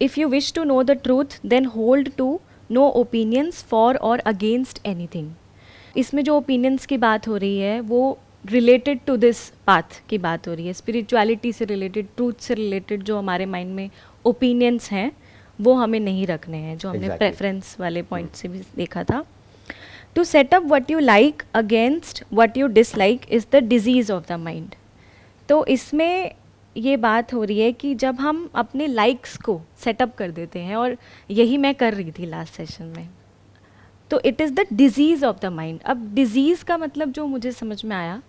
If you wish to know the truth then hold to no opinions for और against anything. इसमें जो opinions की बात हो रही है वो रिलेटेड टू दिस पाथ की बात हो रही है, स्पिरिचुअलिटी से रिलेटेड, ट्रूथ से रिलेटेड जो हमारे माइंड में ओपिनियंस हैं वो हमें नहीं रखने हैं, जो हमने प्रेफरेंस वाले पॉइंट से भी देखा था। To set up what you like against what you dislike is the disease of the mind. तो इसमें ये बात हो रही है कि जब हम अपने लाइक्स को सेटअप कर देते हैं, और यही मैं कर रही थी लास्ट सेशन में, तो it is the disease of the mind. अब डिजीज़ का मतलब जो मुझे समझ में आया,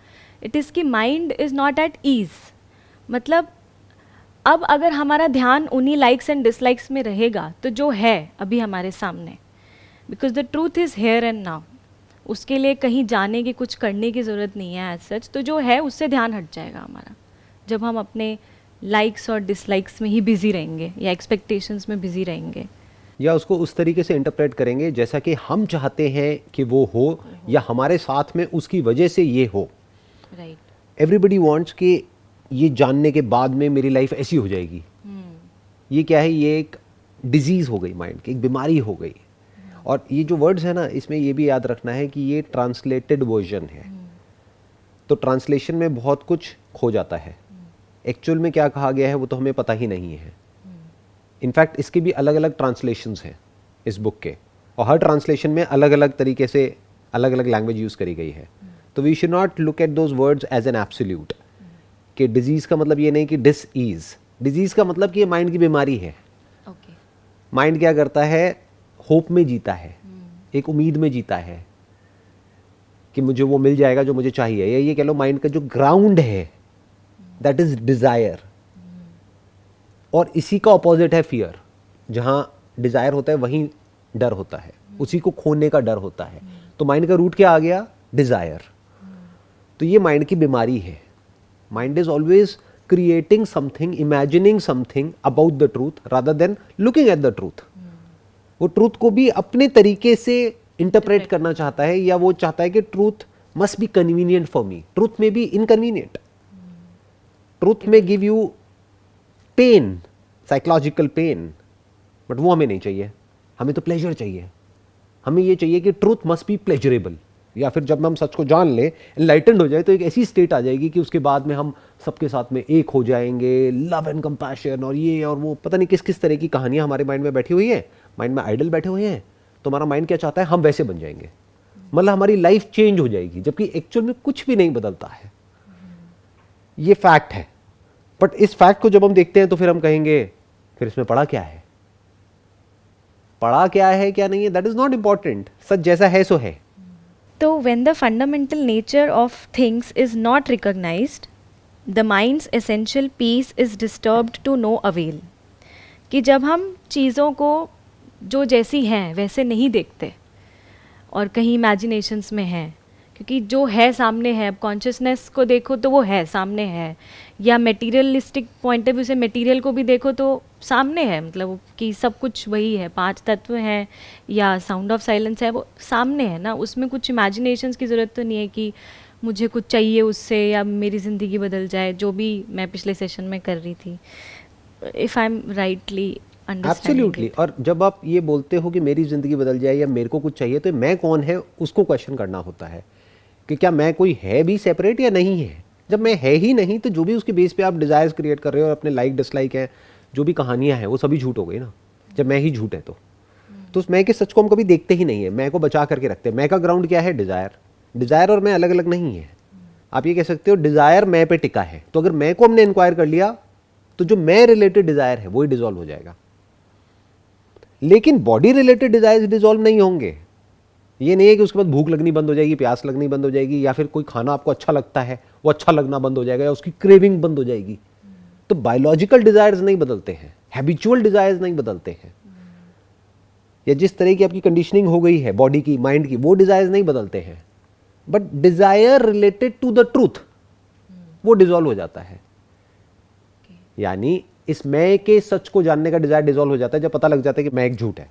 इट इज़ कि mind is not at ease. मतलब अब अगर हमारा ध्यान उन्हीं लाइक्स एंड डिसलाइक्स में रहेगा तो जो है अभी हमारे सामने, because the truth is here and now, उसके लिए कहीं जाने की, कुछ करने की ज़रूरत नहीं है एज सच, तो जो है उससे ध्यान हट जाएगा हमारा जब हम अपने लाइक्स और डिसलाइक्स में ही बिज़ी रहेंगे या एक्सपेक्टेशंस में बिज़ी रहेंगे, या उसको उस तरीके से इंटरप्रेट करेंगे जैसा कि हम चाहते हैं कि वो हो, या हमारे साथ में उसकी वजह से ये हो। राइट। एवरीबडी वांट्स कि ये जानने के बाद में मेरी लाइफ ऐसी हो जाएगी। ये क्या है? ये एक डिजीज़ हो गई माइंड की, एक बीमारी हो गई। और ये जो वर्ड्स है ना, इसमें ये भी याद रखना है कि ये ट्रांसलेटेड वर्जन है, तो ट्रांसलेशन में बहुत कुछ खो जाता है। एक्चुअल में क्या कहा गया है वो तो हमें पता ही नहीं है। इनफैक्ट इसके भी अलग अलग ट्रांसलेशंस हैं इस बुक के, और हर ट्रांसलेशन में अलग अलग तरीके से अलग अलग लैंग्वेज यूज़ करी गई है। तो we should not look at those words as an absolute, कि डिजीज़ का मतलब ये नहीं कि डिस ईज। डिजीज़ का मतलब कि ये माइंड की बीमारी है। माइंड क्या करता है? होप में जीता है, एक उम्मीद में जीता है कि मुझे वो मिल जाएगा जो मुझे चाहिए, या ये कह लो माइंड का जो ग्राउंड है दैट इज डिजायर। और इसी का ऑपोजिट है फियर। जहां डिजायर होता है वहीं डर होता है, उसी को खोने का डर होता है। तो माइंड का रूट क्या आ गया? डिजायर। तो ये माइंड की बीमारी है। Mind is always creating something, imagining something about the truth rather than looking at the truth. वो ट्रूथ को भी अपने तरीके से इंटरप्रेट करना चाहता है, या वो चाहता है कि truth must be convenient for me. Truth में भी इनकन्वीनियंट, ट्रूथ में give you pain, psychological pain, but वो हमें नहीं चाहिए। हमें तो प्लेजर चाहिए। हमें ये चाहिए कि ट्रूथ मस्ट बी प्लेजरेबल, या फिर जब हम सच को जान ले, एनलाइटेंड हो जाए, तो एक ऐसी स्टेट आ जाएगी कि उसके बाद में हम सबके साथ में एक हो जाएंगे, लव एंड कंपैशन और ये और वो, पता नहीं किस किस तरह की कहानियां हमारे माइंड में बैठी हुई है। माइंड में आइडल बैठे हुए हैं, तो हमारा माइंड क्या चाहता है? हम वैसे बन जाएंगे, मतलब हमारी लाइफ चेंज हो जाएगी, जबकि एक्चुअल में कुछ भी नहीं बदलता है। ये फैक्ट है। बट इस फैक्ट को जब हम देखते हैं तो फिर हम कहेंगे फिर इसमें पढ़ा क्या है? पढ़ा क्या है क्या नहीं है, दैट इज नॉट इंपॉर्टेंट। सच जैसा है सो है। तो when the fundamental nature of things is not recognized, the mind's essential peace is disturbed to no avail। कि जब हम चीज़ों को जो जैसी हैं वैसे नहीं देखते और कहीं इमेजिनेशंस में हैं, क्योंकि जो है सामने है, अब कॉन्शियसनेस को देखो तो वो है सामने है, या मटेरियलिस्टिक पॉइंट ऑफ व्यू से मटेरियल को भी देखो तो सामने है, मतलब कि सब कुछ वही है, 5 तत्व हैं या साउंड ऑफ साइलेंस है, वो सामने है ना। उसमें कुछ इमेजिनेशंस की ज़रूरत तो नहीं है कि मुझे कुछ चाहिए उससे या मेरी ज़िंदगी बदल जाए, जो भी मैं पिछले सेशन में कर रही थी, if I am rightly understanding. Absolutely. और जब आप ये बोलते हो कि मेरी ज़िंदगी बदल जाए या मेरे को कुछ चाहिए, तो मैं कौन है उसको क्वेश्चन करना होता है कि क्या मैं कोई है भी सेपरेट या नहीं है। जब मैं है ही नहीं, तो जो भी उसके बेस पे आप डिज़ायर्स क्रिएट कर रहे हो और अपने लाइक डिसलाइक है, जो भी कहानियाँ हैं, वो सभी झूठ हो गई ना। जब मैं ही झूठ है तो उस मैं के सच को हम कभी देखते ही नहीं है। मैं को बचा करके रखते हैं। मैं का ग्राउंड क्या है? डिज़ायर। डिज़ायर और मैं अलग अलग नहीं है। आप ये कह सकते हो डिज़ायर मैं पे टिका है, तो अगर मैं को हमने इंक्वायर कर लिया तो जो मैं रिलेटेड डिज़ायर है वही डिजॉल्व हो जाएगा। लेकिन बॉडी रिलेटेड डिज़ायर्स डिजॉल्व नहीं होंगे। ये नहीं है कि उसके बाद भूख लगनी बंद हो जाएगी, प्यास लगनी बंद हो जाएगी, या फिर कोई खाना आपको अच्छा लगता है वो अच्छा लगना बंद हो जाएगा, या उसकी क्रेविंग बंद हो जाएगी। तो बायोलॉजिकल डिजायर्स नहीं बदलते हैं, हैबिचुअल डिजायर्स नहीं बदलते हैं, या जिस तरह की आपकी कंडीशनिंग हो गई है बॉडी की, माइंड की, वो डिजायर्स नहीं बदलते हैं। But desire related to the truth वो डिजॉल्व हो जाता है। यानी इस मैं के सच को जानने का डिजायर डिजॉल्व हो जाता है जब पता लग जाता है कि मैं एक झूठ है,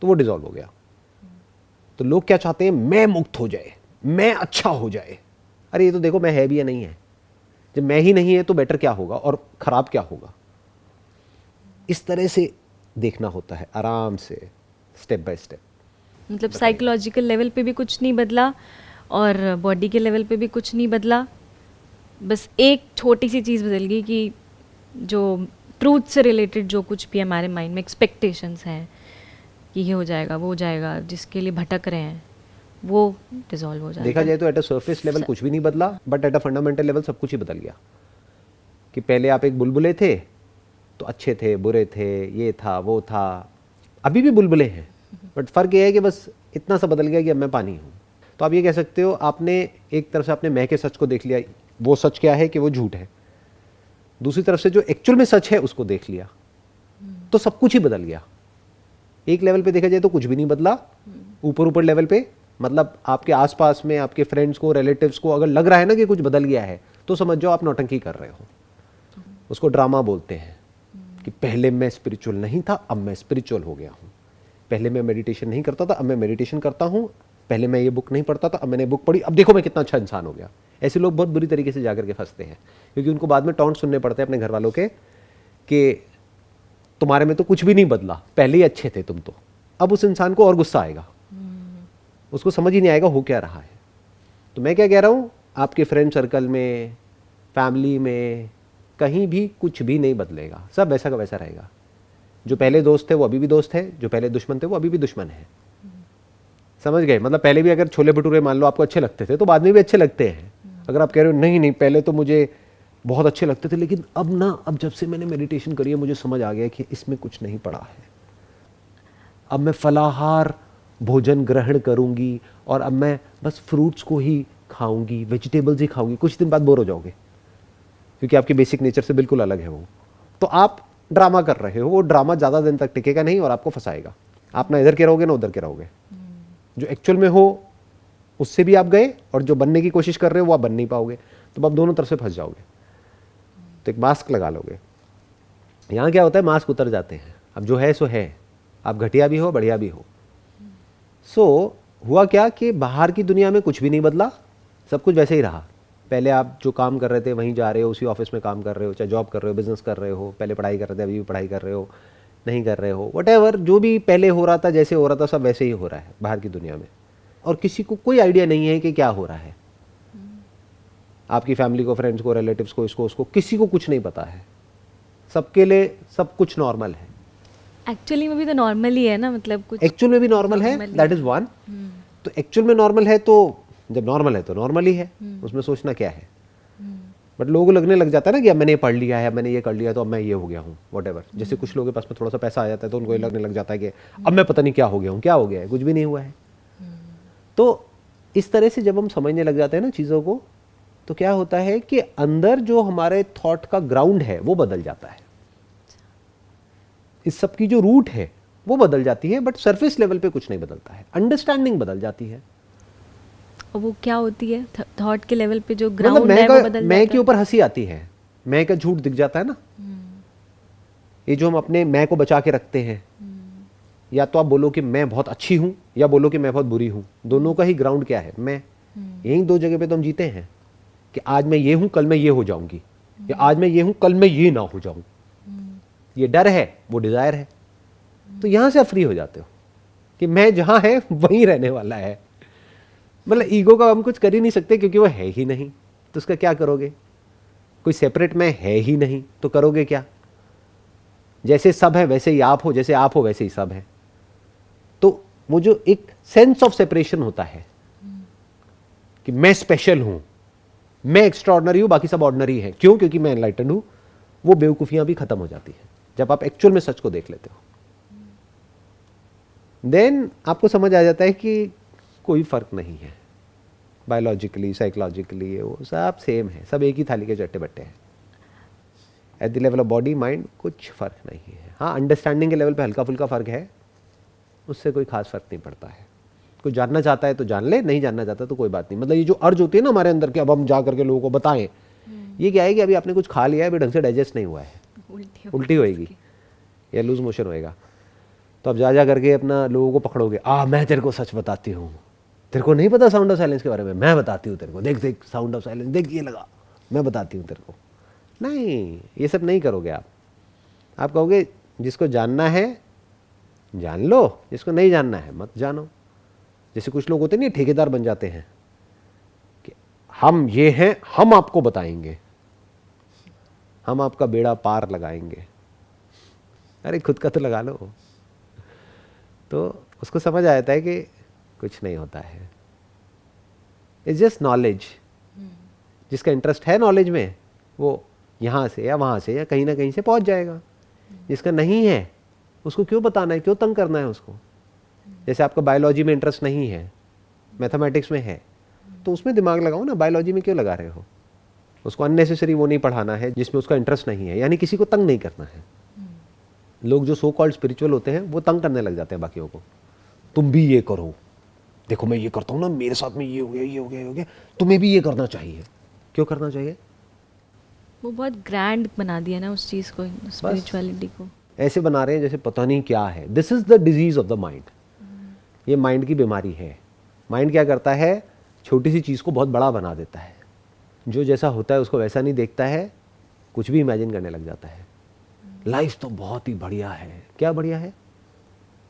तो वो डिजॉल्व हो गया। तो लोग क्या चाहते हैं? मैं मुक्त हो जाए, मैं अच्छा हो जाए। अरे ये तो देखो मैं है भी या नहीं है। जब मैं ही नहीं है तो बेटर क्या होगा और खराब क्या होगा? इस तरह से देखना होता है, आराम से, स्टेप बाय स्टेप। मतलब साइकोलॉजिकल लेवल पे भी कुछ नहीं बदला और बॉडी के लेवल पे भी कुछ नहीं बदला, बस एक छोटी सी चीज़ बदल गई कि जो ट्रूथ से रिलेटेड जो कुछ भी हमारे माइंड में एक्सपेक्टेशंस हैं कि ये हो जाएगा वो हो जाएगा, जिसके लिए भटक रहे हैं, वो डिसॉल्व हो जाएगा। देखा जाए तो एट अ सरफेस लेवल कुछ भी नहीं बदला, but at a fundamental level सब कुछ ही बदल गया। कि पहले आप एक बुलबुले थे तो अच्छे थे, बुरे थे, ये था वो था, अभी भी बुलबुले हैं, बट फ़र्क ये है कि बस इतना सा बदल गया कि अब मैं पानी हूँ। तो आप ये कह सकते हो आपने एक तरफ से आपने मैं के सच को देख लिया, वो सच क्या है कि वो झूठ है, दूसरी तरफ से जो एक्चुअल में सच है उसको देख लिया, तो सब कुछ ही बदल गया। एक लेवल पे देखा जाए तो कुछ भी नहीं बदला, ऊपर ऊपर लेवल पे मतलब आपके आसपास में आपके फ्रेंड्स को, रिलेटिव्स को अगर लग रहा है ना कि कुछ बदल गया है तो समझ जाओ आप नौटंकी कर रहे हो। उसको ड्रामा बोलते हैं कि पहले मैं स्पिरिचुअल नहीं था, अब मैं स्पिरिचुअल हो गया हूँ। पहले मैं मेडिटेशन नहीं करता था, अब मैं मेडिटेशन करता हूँ। पहले मैं ये बुक नहीं पढ़ता था, अब मैंने बुक पढ़ी, अब देखो मैं कितना अच्छा इंसान हो गया। ऐसे लोग बहुत बुरी तरीके से जाकर के फंसते हैं, क्योंकि उनको बाद में टॉन्ट सुनने पड़ते हैं अपने घर वालों के कि तुम्हारे में तो कुछ भी नहीं बदला, पहले ही अच्छे थे तुम तो। अब उस इंसान को और गुस्सा आएगा, उसको समझ ही नहीं आएगा हो क्या रहा है। तो मैं क्या कह रहा हूँ, आपके फ्रेंड सर्कल में, फैमिली में, कहीं भी कुछ भी नहीं बदलेगा, सब वैसा का वैसा रहेगा। जो पहले दोस्त थे वो अभी भी दोस्त है, जो पहले दुश्मन थे वो अभी भी दुश्मन है। समझ गए? मतलब पहले भी अगर छोले भटूरे मान लो आपको अच्छे लगते थे तो बाद में भी अच्छे लगते हैं। अगर आप कह रहे हो नहीं नहीं पहले तो मुझे बहुत अच्छे लगते थे, लेकिन अब जब से मैंने मेडिटेशन करी है मुझे समझ आ गया कि इसमें कुछ नहीं पड़ा है, अब मैं फलाहार भोजन ग्रहण करूंगी और अब मैं बस फ्रूट्स को ही खाऊंगी, वेजिटेबल्स ही खाऊंगी। कुछ दिन बाद बोर हो जाओगे, क्योंकि आपके बेसिक नेचर से बिल्कुल अलग है वो। तो आप ड्रामा कर रहे हो, वो ड्रामा ज़्यादा दिन तक टिकेगा नहीं और आपको फंसाएगा। आप ना इधर के रहोगे ना उधर के रहोगे। जो एक्चुअल में हो उससे भी आप गए और जो बनने की कोशिश कर रहे हो वो आप बन नहीं पाओगे, तो आप दोनों तरफ से फंस जाओगे। तो एक मास्क लगा लोगे। यहाँ क्या होता है, मास्क उतर जाते हैं, अब जो है सो है, आप घटिया भी हो बढ़िया भी हो। सो हुआ क्या कि बाहर की दुनिया में कुछ भी नहीं बदला, सब कुछ वैसे ही रहा। पहले आप जो काम कर रहे थे वहीं जा रहे हो, उसी ऑफिस में काम कर रहे हो, चाहे जॉब कर रहे हो, बिजनेस कर रहे हो, पहले पढ़ाई कर रहे थे अभी भी पढ़ाई कर रहे हो, नहीं कर रहे हो, व्हाटएवर, जो भी पहले हो रहा था जैसे हो रहा था सब वैसे ही हो रहा है बाहर की दुनिया में। और किसी को कोई आइडिया नहीं है कि क्या हो रहा है। आपकी फैमिली को, फ्रेंड्स को, रिलेटिव्स को, इसको उसको, किसी को कुछ नहीं पता है। सबके लिए सब कुछ नॉर्मल है। एक्चुअली में भी तो नॉर्मल ही है ना, मतलब कुछ एक्चुअल में भी नॉर्मल है, दैट इज वन। तो एक्चुअल में नॉर्मल है, तो जब नॉर्मल है तो नॉर्मल ही है, उसमें सोचना क्या है। बट लोगों को लगने लग जाता है ना कि अब मैंने ये पढ़ लिया है, मैंने ये कर लिया तो अब मैं ये हो गया हूँ, व्हाटएवर। जैसे कुछ लोगों के पास में थोड़ा सा पैसा आ जाता है तो उनको ये लगने लग जाता है कि अब मैं पता नहीं क्या हो गया हूँ। क्या हो गया है? कुछ भी नहीं हुआ है। तो इस तरह से जब हम समझने लग जाते हैं ना चीज़ों को, तो क्या होता है कि अंदर जो हमारे थॉट का ग्राउंड है वो बदल जाता है, इस सब की जो रूट है वो बदल जाती है, बट सरफेस लेवल पे कुछ नहीं बदलता है, अंडरस्टैंडिंग बदल जाती है। और वो क्या होती है? थॉट के लेवल पे जो मतलब ग्राउंड है वो बदल मैं जाता के ऊपर हंसी आती है, मैं का झूठ दिख जाता है ना। ये जो हम अपने मैं को बचा के रखते हैं, या तो आप बोलो कि मैं बहुत अच्छी हूं या बोलो कि मैं बहुत बुरी हूं, दोनों का ही ग्राउंड क्या है? मैं। यही दो जगह पे तो हम जीते हैं कि आज मैं ये हूं कल मैं ये हो जाऊंगी, या आज मैं ये हूं कल मैं ये ना हो जाऊं। ये डर है, वो डिजायर है। तो यहां से आप फ्री हो जाते हो कि मैं जहां है वहीं रहने वाला है। मतलब ईगो का हम कुछ कर ही नहीं सकते क्योंकि वो है ही नहीं, तो उसका क्या करोगे? कोई सेपरेट मैं है ही नहीं तो करोगे क्या? जैसे सब है वैसे ही आप हो, जैसे आप हो वैसे ही सब है। तो वो जो एक सेंस ऑफ सेपरेशन होता है कि मैं स्पेशल हूं, मैं एक्स्ट्राऑर्डिनरी हूं, बाकी सब ऑर्डिनरी है। क्यों? क्योंकि मैं एनलाइटेंड हूं। वो बेवकूफियां भी खत्म हो जाती है जब आप एक्चुअल में सच को देख लेते हो। देन आपको समझ आ जाता है कि कोई फर्क नहीं है, बायोलॉजिकली, साइकोलॉजिकली वो सब सेम है, सब एक ही थाली के चट्टे बट्टे हैं। Eight the level of body mind कुछ फर्क नहीं है। हाँ, अंडरस्टैंडिंग के लेवल पे हल्का फुल्का फर्क है, उससे कोई खास फर्क नहीं पड़ता है। कोई जानना चाहता है तो जान ले, नहीं जानना चाहता तो कोई बात नहीं। मतलब ये जो अर्ज होती है ना हमारे अंदर के, अब हम जा करके लोगों को बताएं, ये क्या है कि अभी आपने कुछ खा लिया है, अभी ढंग से डाइजेस्ट नहीं हुआ है, उल्टी होएगी या लूज मोशन होएगा, तो अब जा करके अपना लोगों को पकड़ोगे, मैं तेरे को सच बताती हूँ, तेरे को नहीं पता साउंड ऑफ साइलेंस के बारे में, मैं बताती हूँ तेरे को, देख देख साउंड ऑफ साइलेंस, देख ये लगा, मैं बताती हूँ तेरे को। नहीं, ये सब नहीं करोगे आप कहोगे जिसको जानना है जान लो, जिसको नहीं जानना है मत जानो। जैसे कुछ लोग होते नहीं ठेकेदार बन जाते हैं कि हम ये हैं, हम आपको बताएंगे, हम आपका बेड़ा पार लगाएंगे। अरे खुद का तो लगा लो। तो उसको समझ आ जाता है कि कुछ नहीं होता है, इट्स जस्ट नॉलेज। जिसका इंटरेस्ट है नॉलेज में वो यहाँ से या वहाँ से या कहीं ना कहीं से पहुँच जाएगा। जिसका नहीं है उसको क्यों बताना है, क्यों तंग करना है उसको। जैसे आपका बायोलॉजी में इंटरेस्ट नहीं है, मैथमेटिक्स में है, तो उसमें दिमाग लगाओ ना, बायोलॉजी में क्यों लगा रहे हो। उसको अननेसेसरी वो नहीं पढ़ाना है जिसमें उसका इंटरेस्ट नहीं है, यानी किसी को तंग नहीं करना है। लोग जो सो कॉल्ड स्पिरिचुअल होते हैं वो तंग करने लग जाते हैं बाकियों को। तुम भी ये करो, देखो मैं ये करता हूँ ना, मेरे साथ में ये हो गया, ये हो गया, ये हो गया, तुम्हें भी ये करना चाहिए। क्यों करना चाहिए? वो बहुत ग्रैंड बना दिया ना उस चीज़ को, स्पिरिचुअलिटी को। ऐसे बना रहे हैं जैसे पता नहीं क्या है। This is the disease of the mind. ये माइंड की बीमारी है। माइंड क्या करता है, छोटी सी चीज़ को बहुत बड़ा बना देता है। जो जैसा होता है उसको वैसा नहीं देखता है, कुछ भी इमेजिन करने लग जाता है। लाइफ तो बहुत ही बढ़िया है। क्या बढ़िया है?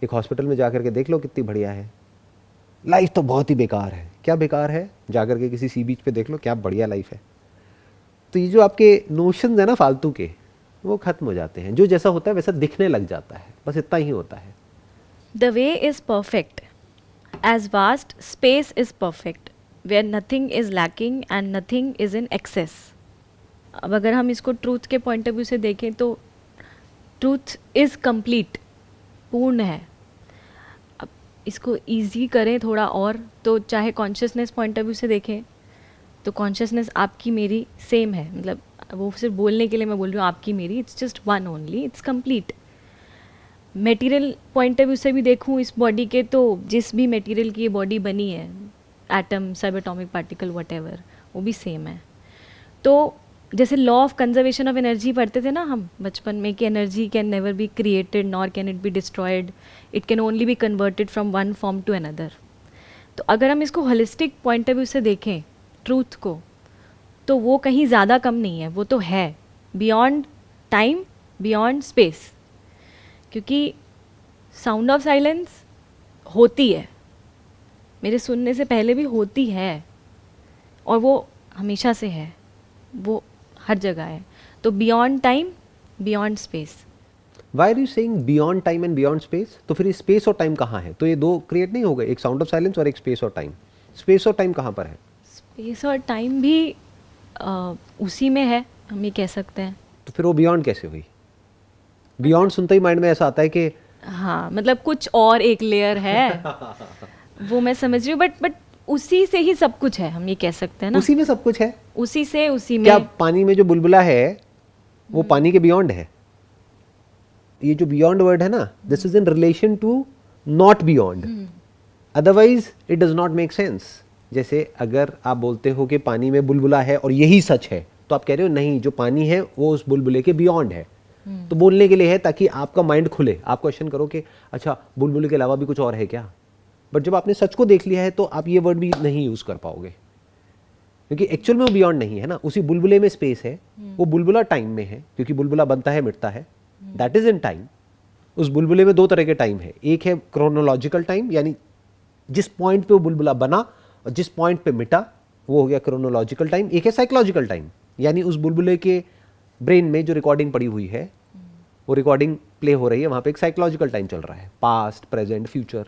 एक हॉस्पिटल में जाकर के देख लो कितनी बढ़िया है। लाइफ तो बहुत ही बेकार है। क्या बेकार है? जाकर के किसी सी बीच पे देख लो क्या बढ़िया लाइफ है। तो ये जो आपके नोशंस है ना फालतू के, वो खत्म हो जाते हैं। जो जैसा होता है वैसा दिखने लग जाता है, बस इतना ही होता है। The way is perfect, as vast space is perfect, where nothing is lacking and nothing is in excess. अब अगर हम इसको ट्रूथ के पॉइंट ऑफ व्यू से देखें तो ट्रूथ इज़ कंप्लीट, पूर्ण है। अब इसको ईजी करें थोड़ा और, तो चाहे कॉन्शियसनेस पॉइंट ऑफ व्यू से देखें तो कॉन्शियसनेस आपकी मेरी सेम है। मतलब वो सिर्फ बोलने के लिए मैं बोल रही हूँ आपकी मेरी, it's just one only, it's complete. Material point of view से भी देखूँ इस बॉडी के, तो जिस भी मटेरियल की ये बॉडी बनी है, एटम, सब एटॉमिक पार्टिकल, व्हाटएवर, वो भी सेम है। तो जैसे law of conservation of energy पढ़ते थे ना हम बचपन में कि energy can never be created nor can it be destroyed, it can only be converted from one form to another. तो अगर हम इसको होलिस्टिक पॉइंट ऑफ व्यू से देखें ट्रूथ को, तो वो कहीं ज़्यादा कम नहीं है, वो तो है बियॉन्ड टाइम, बियॉन्ड स्पेस। क्योंकि साउंड ऑफ साइलेंस होती है, मेरे सुनने से पहले भी होती है, और वो हमेशा से है, वो हर जगह है। तो beyond time, beyond space. Why are you saying beyond time and beyond space? तो फिर स्पेस और टाइम कहाँ है? तो ये दो क्रिएट नहीं हो गए, एक साउंड ऑफ साइलेंस और एक स्पेस और टाइम। स्पेस और टाइम कहाँ पर है? स्पेस और टाइम भी उसी में है, हम ये कह सकते हैं। तो फिर वो बियॉन्ड कैसे हुई? बियॉन्ड सुनते ही माइंड में ऐसा आता है कि हाँ, मतलब कुछ और एक लेयर है वो मैं समझ रही हूँ, बट उसी से ही सब कुछ है, हम ये कह सकते हैं ना। उसी में सब कुछ है, उसी से उसी में। क्या पानी में जो बुलबुला है वो पानी के बियॉन्ड है? ये जो बियॉन्ड वर्ड है ना, this is in relation to not beyond, otherwise it does not make sense. जैसे अगर आप बोलते हो कि पानी में बुलबुला है और यही सच है, तो आप कह रहे हो नहीं, जो पानी है वो उस बुलबुले के बियॉन्ड है। तो बोलने के लिए है ताकि आपका माइंड खुले, आप क्वेश्चन करो कि अच्छा बुलबुले के अलावा भी कुछ और है क्या। बट जब आपने सच को देख लिया है तो आप ये वर्ड भी नहीं यूज कर पाओगे, क्योंकि एक्चुअल में वो बियॉन्ड नहीं है ना। उसी बुलबुले में स्पेस है, वो बुलबुला टाइम में है, क्योंकि बुलबुला बनता है मिटता है, दैट इज इन टाइम। उस बुलबुले में दो तरह के टाइम है, एक है क्रोनोलॉजिकल टाइम, यानी जिस पॉइंट पे वो बुलबुला बना और जिस पॉइंट पे मिटा वो हो गया क्रोनोलॉजिकल टाइम। एक है साइकोलॉजिकल टाइम, यानी उस बुलबुले के ब्रेन में जो रिकॉर्डिंग पड़ी हुई है, वो रिकॉर्डिंग प्ले हो रही है, वहां पे एक साइकोलॉजिकल टाइम चल रहा है, past, present, future.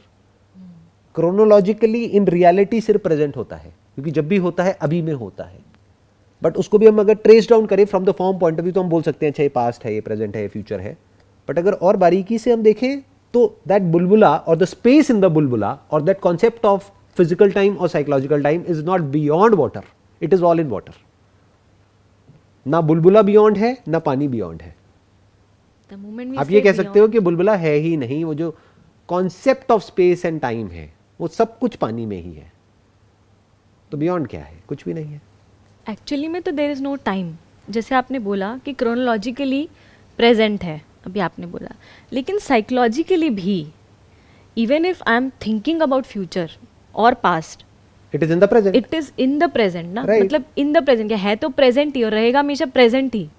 Chronologically in reality सिर्फ प्रेजेंट होता है, क्योंकि जब भी होता है अभी में होता है। बट उसको भी हम अगर ट्रेस डाउन करें from the form point of view तो हम बोल सकते हैं अच्छा ये पास्ट है, ये प्रेजेंट है, ये फ्यूचर है। बट अगर और बारीकी से हम देखें तो दैट बुलबुला और द स्पेस इन द बुलबुला और that concept of physical time और psychological time is not beyond water, it is all in water. ना बुलबुला बियॉन्ड है, ना पानी बियॉन्ड है। आप ये कह सकते हो कि बुलबुला है ही नहीं, वो जो concept of space and time है वो सब कुछ पानी में ही है। तो बियॉन्ड क्या है? कुछ भी नहीं है एक्चुअली में। तो देयर इज़ नो टाइम, जैसे आपने बोला कि क्रोनोलॉजिकली प्रेजेंट है, अभी आपने बोला, लेकिन साइकोलॉजिकली भी even if I am thinking about future और past, it is in the present, it is in the present ना। Right. मतलब इन द प्रेजेंट क्या है, तो प्रेजेंट ही और रहेगा हमेशा present he.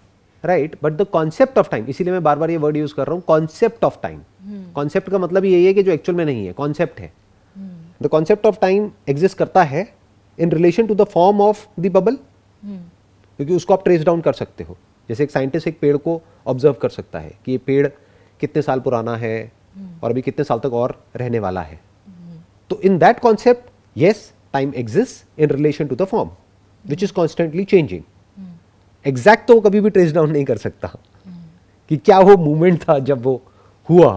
Right, but the concept of time, इसीलिए मैं बार बार ये वर्ड यूज कर रहा हूँ, कॉन्सेप्ट ऑफ टाइम। कॉन्सेप्ट का मतलब यही है कि जो एक्चुअल में नहीं है, कॉन्सेप्ट है। The concept of time exist करता है in relation to the form of the bubble, क्योंकि उसको आप ट्रेस डाउन कर सकते हो। जैसे एक साइंटिस्ट एक पेड़ को ऑब्जर्व कर सकता है कि ये पेड़ कितने साल पुराना है और अभी कितने साल तक और रहने वाला है। तो in that concept, yes, time exist in relation to the form which is constantly changing. Exact तो वो कभी भी ट्रेस डाउन नहीं कर सकता कि क्या वो मूवमेंट था जब वो हुआ।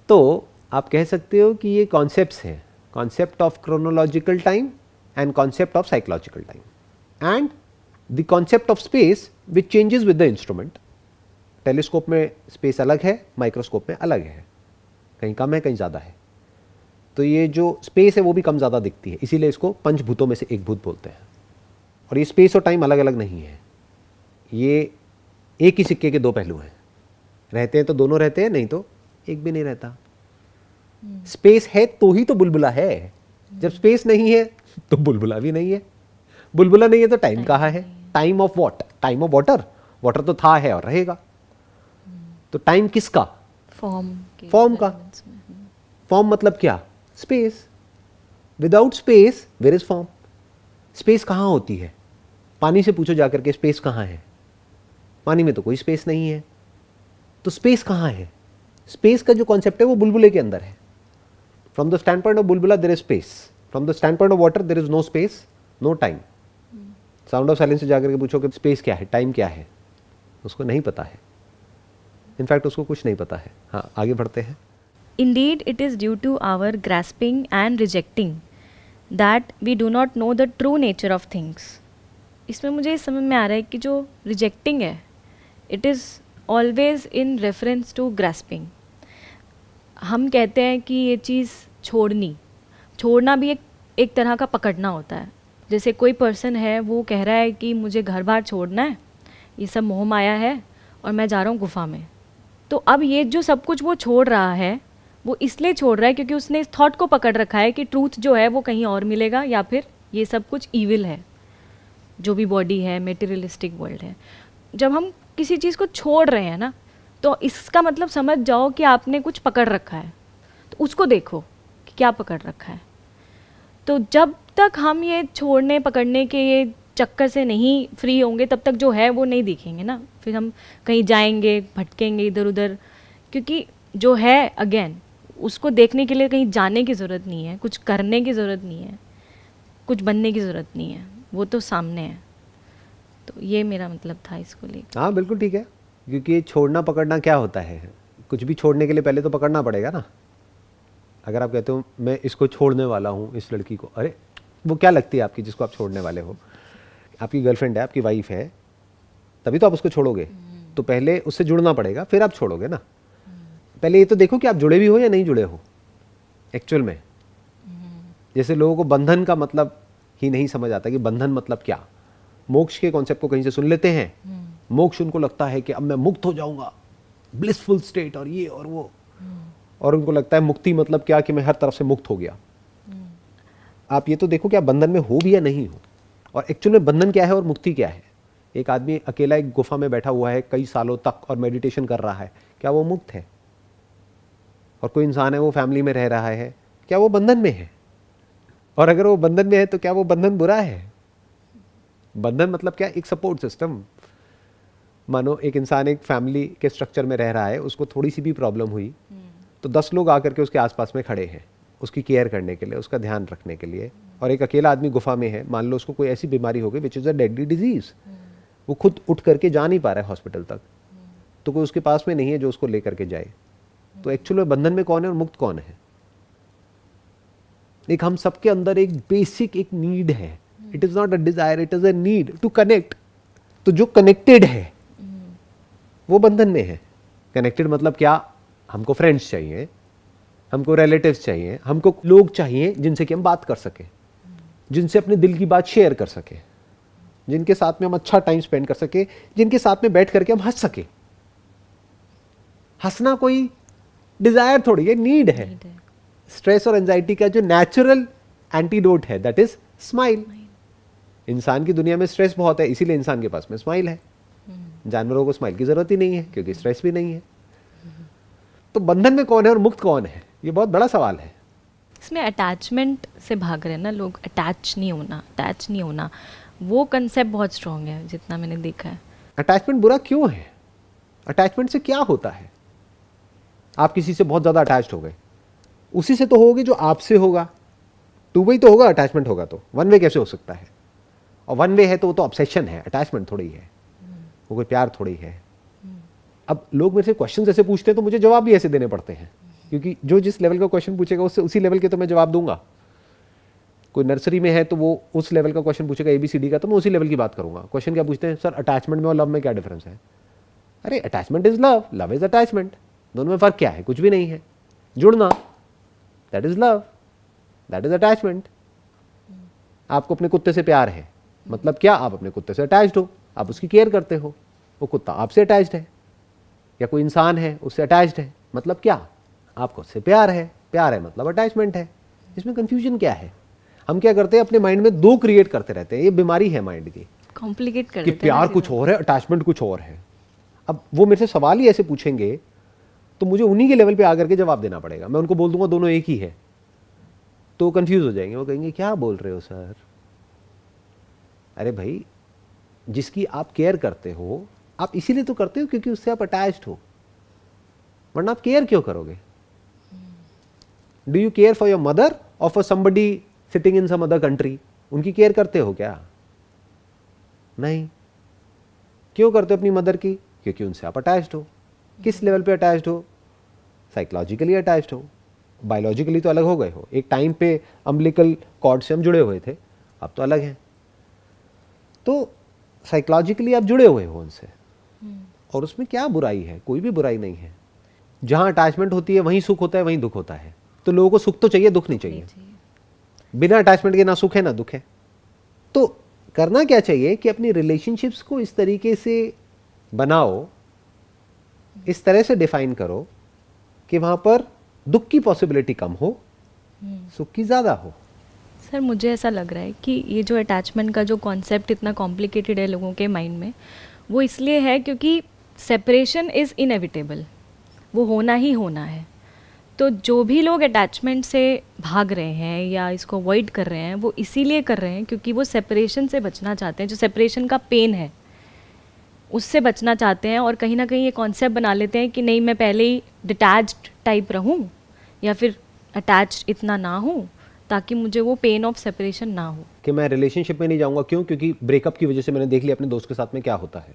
तो आप कह सकते हो कि ये कॉन्सेप्ट्स हैं, concept of chronological time and concept of psychological time and the concept of space which changes with the instrument. Telescope में स्पेस अलग है, माइक्रोस्कोप में अलग है, कहीं कम है कहीं ज़्यादा है। तो ये जो स्पेस है वो भी कम ज़्यादा दिखती है, इसीलिए इसको पंचभूतों में से एक भूत बोलते हैं। और ये स्पेस और टाइम अलग अलग नहीं है, ये एक ही सिक्के के दो पहलू हैं। रहते हैं तो दोनों रहते हैं, नहीं तो एक भी नहीं रहता। स्पेस है तो ही तो बुलबुला है, जब स्पेस नहीं है तो बुलबुला भी नहीं है। बुलबुला नहीं है तो टाइम कहाँ है? Time of what? Time of water. Water तो था, है और रहेगा। तो टाइम किसका? फॉर्म का। फॉर्म मतलब क्या? Space. Without space where is form. Space कहाँ होती है? पानी से पूछो जाकर के स्पेस कहाँ है? पानी में तो कोई स्पेस नहीं है। तो स्पेस कहाँ है? स्पेस का जो कॉन्सेप्ट है वो बुलबुले के अंदर है। From the stand point of बुलबुला there is space, from the stand point of water there is no space, no time. Sound of silence से जाकर के पूछो कि स्पेस क्या है, टाइम क्या है, उसको नहीं पता है। इनफैक्ट उसको कुछ नहीं पता है। हाँ, आगे बढ़ते हैं। Indeed, it is due to our grasping and rejecting that we do not know the true nature of things. इसमें मुझे ये समझ में आ रहा है कि जो rejecting है, it is always in reference to grasping. हम कहते हैं कि ये चीज़ छोड़ना भी एक तरह का पकड़ना होता है। जैसे कोई पर्सन है, वो कह रहा है कि मुझे घर बार छोड़ना है, ये सब मोह माया है और मैं जा रहा हूँ गुफा में। तो अब ये जो सब कुछ वो छोड़ रहा है, वो इसलिए छोड़ रहा है क्योंकि उसने इस थॉट को पकड़ रखा है कि ट्रूथ जो है वो कहीं और मिलेगा, या फिर ये सब कुछ ईविल है, जो भी बॉडी है, मेटेरियलिस्टिक वर्ल्ड है। जब हम किसी चीज़ को छोड़ रहे हैं ना, तो इसका मतलब समझ जाओ कि आपने कुछ पकड़ रखा है। तो उसको देखो कि क्या पकड़ रखा है। तो जब तक हम ये छोड़ने पकड़ने के ये चक्कर से नहीं फ्री होंगे, तब तक जो है वो नहीं दिखेंगे ना। फिर हम कहीं जाएंगे, भटकेंगे इधर उधर, क्योंकि जो है अगेन उसको देखने के लिए कहीं जाने की ज़रूरत नहीं है, कुछ करने की ज़रूरत नहीं है, कुछ बनने की ज़रूरत नहीं है, वो तो सामने है। तो ये मेरा मतलब था इसको लेकर। हाँ, बिल्कुल ठीक है, क्योंकि छोड़ना पकड़ना क्या होता है? कुछ भी छोड़ने के लिए पहले तो पकड़ना पड़ेगा ना। अगर आप कहते हो मैं इसको छोड़ने वाला हूँ, इस लड़की को, अरे वो क्या लगती है आपकी जिसको आप छोड़ने वाले हो? आपकी गर्लफ्रेंड है, आपकी वाइफ है, तभी तो आप उसको छोड़ोगे। तो पहले उससे जुड़ना पड़ेगा, फिर आप छोड़ोगे ना। पहले ये तो देखो कि आप जुड़े भी हो या नहीं जुड़े हो एक्चुअल में। जैसे लोगों को बंधन का मतलब ही नहीं समझ आता कि बंधन मतलब क्या। मोक्ष के कॉन्सेप्ट को कहीं से सुन लेते हैं, मोक्ष उनको लगता है कि अब मैं मुक्त हो जाऊंगा, ब्लिसफुल स्टेट और ये और वो, और उनको लगता है मुक्ति मतलब क्या कि मैं हर तरफ से मुक्त हो गया। आप ये तो देखो कि आप बंधन में हो भी या नहीं हो, और एक्चुअल में बंधन क्या है और मुक्ति क्या है। एक आदमी अकेला एक गुफा में बैठा हुआ है कई सालों तक और मेडिटेशन कर रहा है, क्या वो मुक्त है? और कोई इंसान है वो फैमिली में रह रहा है, क्या वो बंधन में है? और अगर वो बंधन में है तो क्या वो बंधन बुरा है? बंधन मतलब क्या? एक सपोर्ट सिस्टम। मानो एक इंसान एक फैमिली के स्ट्रक्चर में रह रहा है, उसको थोड़ी सी भी प्रॉब्लम हुई तो 10 लोग आकर के उसके आसपास में खड़े हैं उसकी केयर करने के लिए, उसका ध्यान रखने के लिए। और एक अकेला आदमी गुफा में है, मान लो उसको कोई ऐसी बीमारी हो गई which is a deadly disease, वो खुद उठ करके जा नहीं पा रहा है हॉस्पिटल तक, तो कोई उसके पास में नहीं है जो उसको ले करके जाए। तो एक्चुअल में बंधन में कौन है और मुक्त कौन है? एक हम सबके अंदर एक बेसिक एक नीड है। It is not a desire, it is a need to connect. तो जो कनेक्टेड है वो बंधन में है। कनेक्टेड मतलब क्या? हमको फ्रेंड्स चाहिए, हमको रिलेटिव्स चाहिए, हमको लोग चाहिए जिनसे कि हम बात कर सके, जिनसे अपने दिल की बात शेयर कर सके, जिनके साथ में हम अच्छा टाइम स्पेंड कर सके, जिनके साथ में बैठ करके हम हंस सके। हंसना कोई डिजायर थोड़ी है, नीड है। स्ट्रेस और एंजाइटी का जो नेचुरल एंटीडोट है दैट इज स्माइल। इंसान की दुनिया में स्ट्रेस बहुत है, इसीलिए इंसान के पास में स्माइल है। जानवरों को स्माइल की ज़रूरत ही नहीं है क्योंकि स्ट्रेस भी नहीं है। तो बंधन में कौन है और मुक्त कौन है, ये बहुत बड़ा सवाल है। इसमें अटैचमेंट से भाग रहे हैं ना लोग, अटैच नहीं होना, वो कंसेप्ट बहुत स्ट्रॉन्ग है जितना मैंने देखा है। अटैचमेंट बुरा क्यों है? अटैचमेंट से क्या होता है? आप किसी से बहुत ज़्यादा अटैच्ड हो गए, उसी से तो होगे जो आपसे होगा। टू वे तो होगा, अटैचमेंट होगा तो वन वे कैसे हो सकता है? और वन वे है तो वो तो ऑब्सेशन है, अटैचमेंट थोड़ी है, वो कोई प्यार थोड़ी है। अब लोग मेरे से क्वेश्चन ऐसे पूछते हैं तो मुझे जवाब भी ऐसे देने पड़ते हैं, क्योंकि जो जिस लेवल का क्वेश्चन पूछेगा उससे उसी लेवल के तो मैं जवाब दूंगा। कोई नर्सरी में है तो वो उस लेवल का क्वेश्चन पूछेगा ABCD का, तो मैं उसी लेवल की बात करूंगा। क्वेश्चन क्या पूछते हैं, सर अटैचमेंट में और लव में क्या डिफरेंस है? अरे attachment is love, love is attachment, दोनों में फर्क क्या है? कुछ भी नहीं है। जुड़ना, that is love, that is attachment. आपको अपने कुत्ते से प्यार है, मतलब क्या? आप अपने कुत्ते से अटैच्ड हो, आप उसकी केयर करते हो। वो कुत्ता आपसे अटैच्ड है, या कोई इंसान है उससे अटैच्ड है, मतलब क्या? आपको उससे प्यार है मतलब अटैचमेंट है। इसमें कंफ्यूजन क्या है? हम क्या करते हैं, अपने माइंड में दो क्रिएट करते रहते हैं। ये बीमारी है माइंड की, कॉम्प्लिकेट कर कि देते हैं ना प्यार कुछ और है, अटैचमेंट कुछ और है। अब वो मेरे से सवाल ही ऐसे पूछेंगे तो मुझे उन्हीं के लेवल पे आकर के जवाब देना पड़ेगा। मैं उनको बोल दूंगा दोनों एक ही है, तो कंफ्यूज हो जाएंगे। वो कहेंगे क्या बोल रहे हो सर? अरे भाई, जिसकी आप केयर करते हो, आप इसीलिए तो करते हो क्योंकि उससे आप अटैच्ड हो, वरना आप केयर क्यों करोगे? Do you care for your mother और for somebody sitting in some other country? उनकी केयर करते हो क्या? नहीं। क्यों करते हो अपनी मदर की? क्योंकि उनसे आप अटैच्ड हो। किस लेवल पे अटैच्ड हो? साइकोलॉजिकली अटैच्ड हो। बायोलॉजिकली तो अलग हो गए हो, एक टाइम पे अम्बिलिकल कॉर्ड से हम जुड़े हुए थे, अब तो अलग हैं। तो साइकोलॉजिकली आप जुड़े हुए हो उनसे, और उसमें क्या बुराई है? कोई भी बुराई नहीं है। जहां अटैचमेंट होती है वहीं सुख होता है, वहीं दुख होता है। तो लोगों को सुख तो चाहिए, दुख नहीं चाहिए। बिना अटैचमेंट के ना सुख है ना दुख है। तो करना क्या चाहिए कि अपनी रिलेशनशिप्स को इस तरीके से बनाओ, इस तरह से डिफाइन करो कि वहां पर दुख की पॉसिबिलिटी कम हो, सुख की ज्यादा हो। सर मुझे ऐसा लग रहा है कि ये जो अटैचमेंट का जो कॉन्सेप्ट इतना कॉम्प्लिकेटेड है लोगों के माइंड में, वो इसलिए है क्योंकि सेपरेशन इज़ इनएविटेबल, वो होना ही होना है। तो जो भी लोग अटैचमेंट से भाग रहे हैं या इसको अवॉइड कर रहे हैं, वो इसीलिए कर रहे हैं क्योंकि वो सेपरेशन से बचना चाहते हैं, जो सेपरेशन का पेन है उससे बचना चाहते हैं। और कहीं ना कहीं ये कॉन्सेप्ट बना लेते हैं कि नहीं, मैं पहले ही डिटैच्ड टाइप रहूं या फिर अटैच्ड इतना ना हूं ताकि मुझे वो पेन ऑफ सेपरेशन ना हो। कि मैं रिलेशनशिप में नहीं जाऊंगा, क्यों? क्योंकि ब्रेकअप की वजह से मैंने देख लिया अपने दोस्त के साथ में क्या होता है।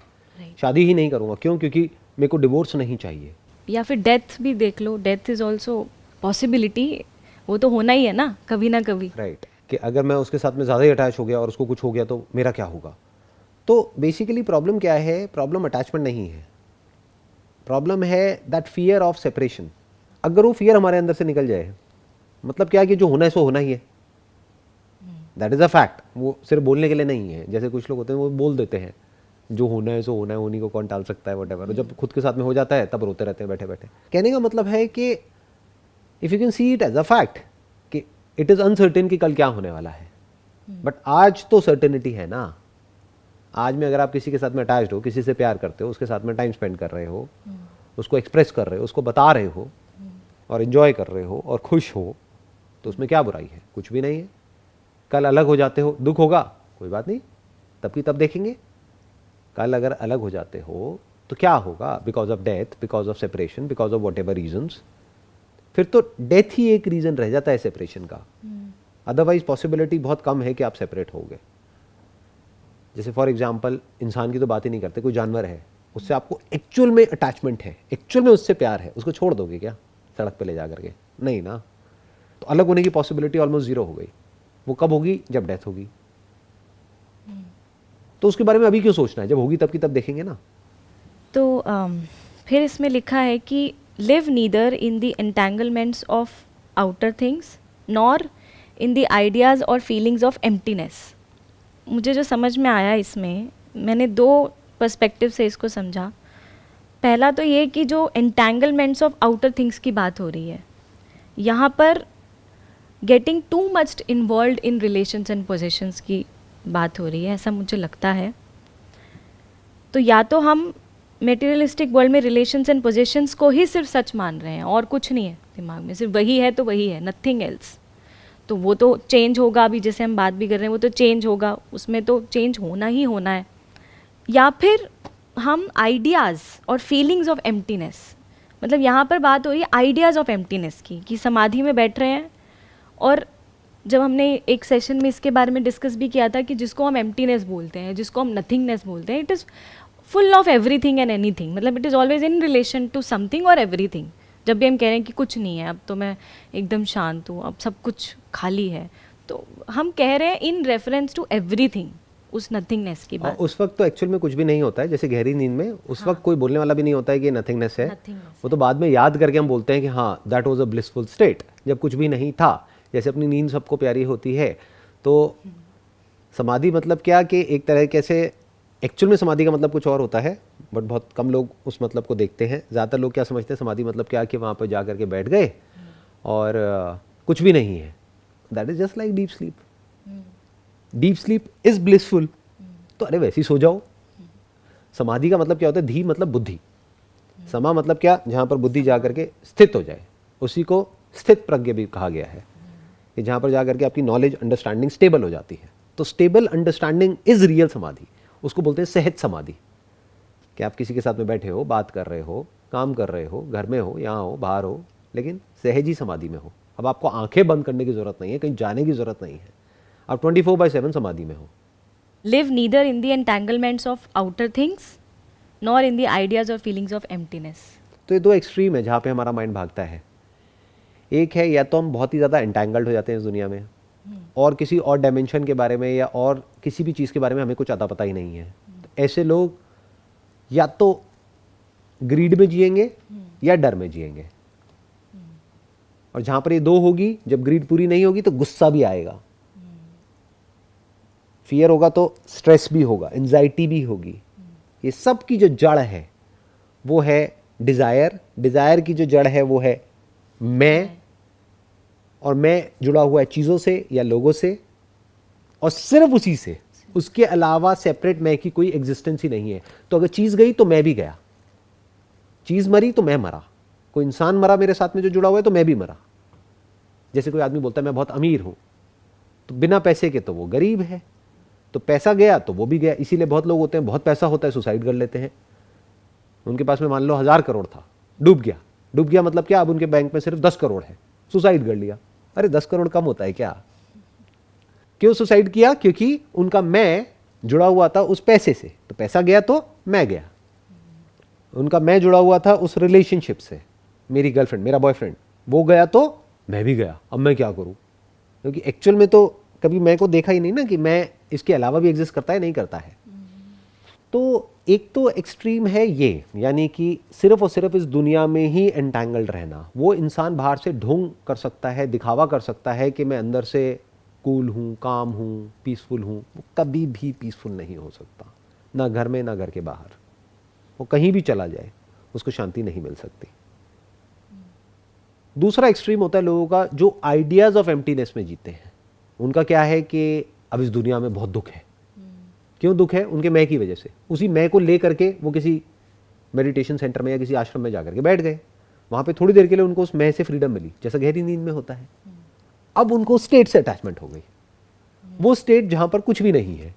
शादी ही नहीं करूंगा, क्यों? क्योंकि मेरे को डिवोर्स नहीं चाहिए। या फिर डेथ भी देख लो, डेथ इज़ ऑल्सो पॉसिबिलिटी, वो तो होना ही है ना कभी ना कभी। राइट, कि अगर मैं उसके साथ में ज़्यादा ही अटैच हो गया और उसको कुछ हो गया तो मेरा क्या होगा? तो बेसिकली प्रॉब्लम क्या है? प्रॉब्लम अटैचमेंट नहीं है, प्रॉब्लम है दैट फियर ऑफ सेपरेशन। अगर वो फियर हमारे अंदर से निकल जाए, मतलब क्या है कि जो होना है सो होना ही है, दैट इज़ अ फैक्ट। वो सिर्फ बोलने के लिए नहीं है। जैसे कुछ लोग होते हैं वो बोल देते हैं जो होना है सो होना है, उन्हीं को कौन टाल सकता है, वटेवर। जब खुद के साथ में हो जाता है तब रोते रहते हैं बैठे बैठे। कहने का मतलब है कि if you can see it as a fact कि इट इज़ अनसर्टेन कि कल क्या होने वाला है, बट आज तो सर्टेनिटी है ना। आज में अगर आप किसी के साथ में अटैच्ड हो, किसी से प्यार करते हो, उसके साथ में टाइम स्पेंड कर रहे हो, उसको एक्सप्रेस कर रहे हो, उसको बता रहे हो और एंजॉय कर रहे हो और खुश हो, तो उसमें क्या बुराई है? कुछ भी नहीं है। कल अलग हो जाते हो, दुख होगा, कोई बात नहीं, तब की तब देखेंगे। कल अगर अलग हो जाते हो तो क्या होगा? Because of death, because of separation, because of whatever reasons, फिर तो डेथ ही एक रीजन रह जाता है सेपरेशन का। अदरवाइज पॉसिबिलिटी बहुत कम है कि आप सेपरेट होगे। जैसे फॉर एग्जाम्पल, इंसान की तो बात ही नहीं करते, कोई जानवर है, उससे आपको एक्चुअल में अटैचमेंट है, एक्चुअल में उससे प्यार है, उसको छोड़ दोगे क्या सड़क पे ले जा करके? नहीं ना। तो अलग होने की पॉसिबिलिटी ऑलमोस्ट जीरो हो गई। वो कब होगी? जब डेथ होगी। तो उसके बारे में अभी क्यों सोचना है? जब होगी तब की तब देखेंगे ना। तो फिर इसमें लिखा है कि live neither in the entanglements of outer things nor in the ideas और फीलिंग्स ऑफ एम्प्टीनेस। मुझे जो समझ में आया इसमें, मैंने दो पर्सपेक्टिव से इसको समझा। पहला तो ये कि जो एंटेंगलमेंट्स ऑफ आउटर थिंग्स की बात हो रही है, यहाँ पर getting too much involve in relations and possessions की बात हो रही है, ऐसा मुझे लगता है। तो या तो हम मेटेरियलिस्टिक वर्ल्ड में रिलेशंस एंड पोजेशंस को ही सिर्फ सच मान रहे हैं और कुछ नहीं है दिमाग में, सिर्फ वही है तो वही है, नथिंग एल्स। तो वो तो चेंज होगा, अभी जैसे हम बात भी कर रहे हैं वो तो चेंज होगा, उसमें तो चेंज होना ही होना है। या फिर हम आइडियाज़ और फीलिंग्स ऑफ एम्प्टीनेस, मतलब यहाँ पर बात हो रही है आइडियाज़ ऑफ एम्प्टीनेस की, कि समाधि में बैठ रहे हैं और जब हमने एक सेशन में इसके बारे में डिस्कस भी किया था कि जिसको हम एम्प्टीनेस बोलते हैं, जिसको हम नथिंगनेस बोलते हैं, it is full of everything and anything, मतलब it is always in relation to something और एवरीथिंग। जब भी हम कह रहे हैं कि कुछ नहीं है, अब तो मैं एकदम शांत हूँ, अब सब कुछ खाली है, तो हम कह रहे हैं इन रेफरेंस टू एवरीथिंग, उस नथिंगनेस की बात। उस वक्त तो एक्चुअल में कुछ भी नहीं होता है, जैसे गहरी नींद में उस वक्त कोई बोलने वाला भी नहीं होता है कि नथिंगनेस है, वो तो बाद में याद करके हम बोलते हैं कि हाँ that was a blissful state, जब कुछ भी नहीं था। जैसे अपनी नींद सबको प्यारी होती है, तो समाधि मतलब क्या कि एक तरह से एक्चुअल में समाधि का मतलब कुछ और होता है, बट बहुत कम लोग उस मतलब को देखते हैं। ज़्यादातर लोग क्या समझते हैं समाधि मतलब क्या कि वहाँ पर जा करके बैठ गए और कुछ भी नहीं है। That is just like deep sleep. Deep sleep is blissful, तो अरे वैसे ही सो जाओ। समाधि का मतलब क्या होता है? धी मतलब बुद्धि, समा मतलब क्या? जहाँ पर बुद्धि जा करके स्थित हो जाए, उसी को स्थित प्रज्ञ भी कहा गया है, कि जहाँ पर जा करके आपकी नॉलेज अंडरस्टैंडिंग स्टेबल हो जाती है। तो स्टेबल अंडरस्टैंडिंग इज रियल समाधि, उसको बोलते हैं सहज समाधि। कि आप किसी के साथ में बैठे हो, बात कर रहे हो, काम कर रहे हो, घर में हो, यहाँ हो, बाहर हो, लेकिन सहज ही समाधि में हो। अब आपको आंखें बंद करने की जरूरत नहीं है, कहीं जाने की जरूरत नहीं है, आप 24/7 समाधि में हो। Live neither in the entanglements of outer things nor in the ideas और फीलिंग्स ऑफ एम्प्टीनेस। तो ये दो एक्सट्रीम है जहाँ पे हमारा माइंड भागता है। एक है या तो हम बहुत ही ज़्यादा एंटैंगल्ड हो जाते हैं इस दुनिया में, और किसी और डायमेंशन के बारे में या और किसी भी चीज़ के बारे में हमें कुछ अता पता ही नहीं है। तो ऐसे लोग या तो ग्रीड में जिएंगे या डर में जिएंगे। और जहाँ पर ये दो होगी, जब ग्रीड पूरी नहीं होगी तो गुस्सा भी आएगा, फियर होगा तो स्ट्रेस भी होगा, एंजाइटी भी होगी। ये सब की जो जड़ है वो है डिज़ायर। डिज़ायर की जो जड़ है वो है मैं, और मैं जुड़ा हुआ है चीज़ों से या लोगों से, और सिर्फ उसी से, उसके अलावा सेपरेट मैं की कोई एग्जिस्टेंस ही नहीं है। तो अगर चीज़ गई तो मैं भी गया, चीज़ मरी तो मैं मरा, कोई इंसान मरा मेरे साथ में जो जुड़ा हुआ है तो मैं भी मरा। जैसे कोई आदमी बोलता है मैं बहुत अमीर हूँ, तो बिना पैसे के तो वो गरीब है, तो पैसा गया तो वो भी गया। इसीलिए बहुत लोग होते हैं, बहुत पैसा होता है सुसाइड कर लेते हैं। उनके पास में मान लो 1000 करोड़ था, डूब गया। डूब गया मतलब क्या? अब उनके बैंक में सिर्फ 10 करोड़ है, सुसाइड कर लिया। अरे 10 करोड़ कम होता है क्या? क्यों सुसाइड किया? क्योंकि उनका मैं जुड़ा हुआ था उस पैसे से, तो पैसा गया तो मैं गया। उनका मैं जुड़ा हुआ था उस रिलेशनशिप से, मेरी गर्लफ्रेंड, मेरा बॉयफ्रेंड, वो गया तो मैं भी गया। अब मैं क्या करूं? क्योंकि एक्चुअल में तो कभी मैं को देखा ही नहीं ना कि मैं इसके अलावा भी एग्जिस्ट करता है, नहीं करता है। तो एक तो एक्सट्रीम है ये, यानी कि सिर्फ और सिर्फ इस दुनिया में ही एंटैंगल्ड रहना। वो इंसान बाहर से ढोंग कर सकता है, दिखावा कर सकता है कि मैं अंदर से कूल हूँ, काम हूँ, पीसफुल हूँ। वो कभी भी पीसफुल नहीं हो सकता, ना घर में ना घर के बाहर। वो कहीं भी चला जाए उसको शांति नहीं मिल सकती। दूसरा एक्सट्रीम होता है लोगों का जो आइडियाज ऑफ एम्प्टीनेस में जीते हैं। उनका क्या है कि अब इस दुनिया में बहुत दुख है। क्यों दुख है? उनके मैं की वजह से। उसी मैं को ले करके वो किसी मेडिटेशन सेंटर में या किसी आश्रम में जाकर के बैठ गए, वहां पे थोड़ी देर के लिए उनको उस मैं से फ्रीडम मिली, जैसा गहरी नींद में होता है। अब उनको स्टेट से अटैचमेंट हो गई, वो स्टेट जहां पर कुछ भी नहीं है।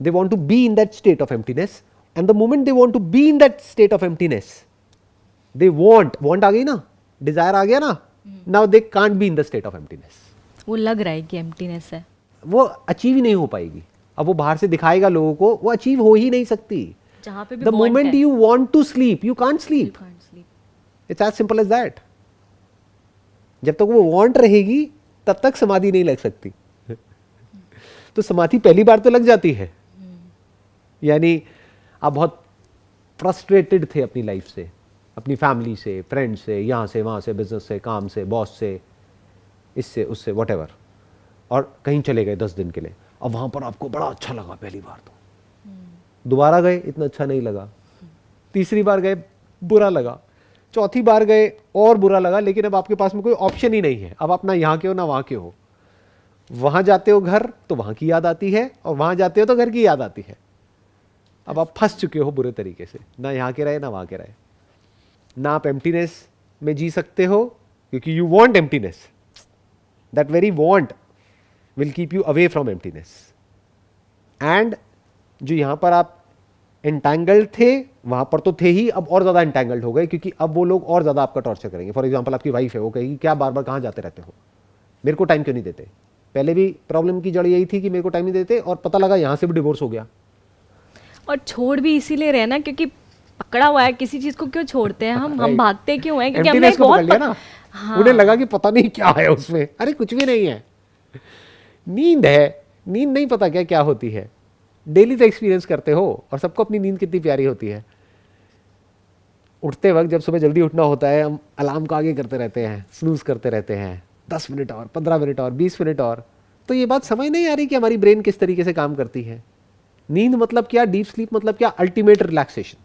They want to be in that state of emptiness, and the moment they want to be in that state of emptiness, they want आ गई ना, डिजायर आ गया ना, now they can't be in the state of emptiness. वो लग रहा है कि एम्प्टीनेस है, वो अचीव ही नहीं हो पाएगी। अब वो बाहर से दिखाएगा लोगों को, वो अचीव हो ही नहीं सकती। जहां पे भी the moment you want to sleep you can't sleep, it's as simple as that. जब तक वो वांट रहेगी तब तक समाधि नहीं लग सकती। तो समाधि पहली बार तो लग जाती है, यानी आप बहुत फ्रस्ट्रेटेड थे अपनी लाइफ से, अपनी फैमिली से, फ्रेंड से, यहाँ से वहाँ से, बिजनेस से, काम से, बॉस से, इससे उससे, व्हाटएवर, और कहीं चले गए 10 दिन के लिए। अब वहाँ पर आपको बड़ा अच्छा लगा पहली बार तो, दोबारा गए इतना अच्छा नहीं लगा, तीसरी बार गए बुरा लगा, चौथी बार गए और बुरा लगा। लेकिन अब आपके पास में कोई ऑप्शन ही नहीं है, अब आप ना यहाँ के हो ना वहाँ के हो। वहाँ जाते हो घर तो वहाँ की याद आती है, और वहाँ जाते हो तो घर की याद आती है। अब आप फंस चुके हो बुरे तरीके से, ना यहाँ के रहे ना वहाँ के रहे, ना आप एम्प्टीनेस में जी सकते हो क्योंकि you want emptiness, that very want will keep you away from emptiness. And जो यहाँ पर आप एंटैंगल्ड थे वहां पर तो थे ही, अब और ज्यादा एंटैंगल्ड हो गए क्योंकि अब वो लोग और ज्यादा आपका टॉर्चर करेंगे। फॉर एग्जांपल आपकी वाइफ है, वो कहेगी क्या बार बार कहाँ जाते रहते हो, मेरे को टाइम क्यों नहीं देते। पहले भी प्रॉब्लम की जड़ यही थी कि मेरे को टाइम नहीं देते, और पता लगा यहाँ से भी डिवोर्स हो गया। और छोड़ भी इसीलिए रहे ना क्योंकि पकड़ा हुआ है, किसी चीज को क्यों छोड़ते हैं हम भागते क्यों हैं क्योंकि हमने Emptiness को बहुत पकड़ लिया ना। हाँ। उन्हें लगा कि पता नहीं क्या है उसमें, अरे कुछ भी नहीं है, नींद है, नींद नहीं पता क्या क्या होती है, डेली तो एक्सपीरियंस करते हो, और सबको अपनी नींद कितनी प्यारी होती है। उठते वक्त जब सुबह जल्दी उठना होता है, हम अलार्म को आगे करते रहते हैं, स्नूज करते रहते हैं, 10 मिनट और, 15 मिनट और, 20 मिनट और। तो ये बात समझ नहीं आ रही कि हमारी ब्रेन किस तरीके से काम करती है। नींद मतलब क्या, डीप स्लीप मतलब क्या, अल्टीमेट रिलैक्सेशन।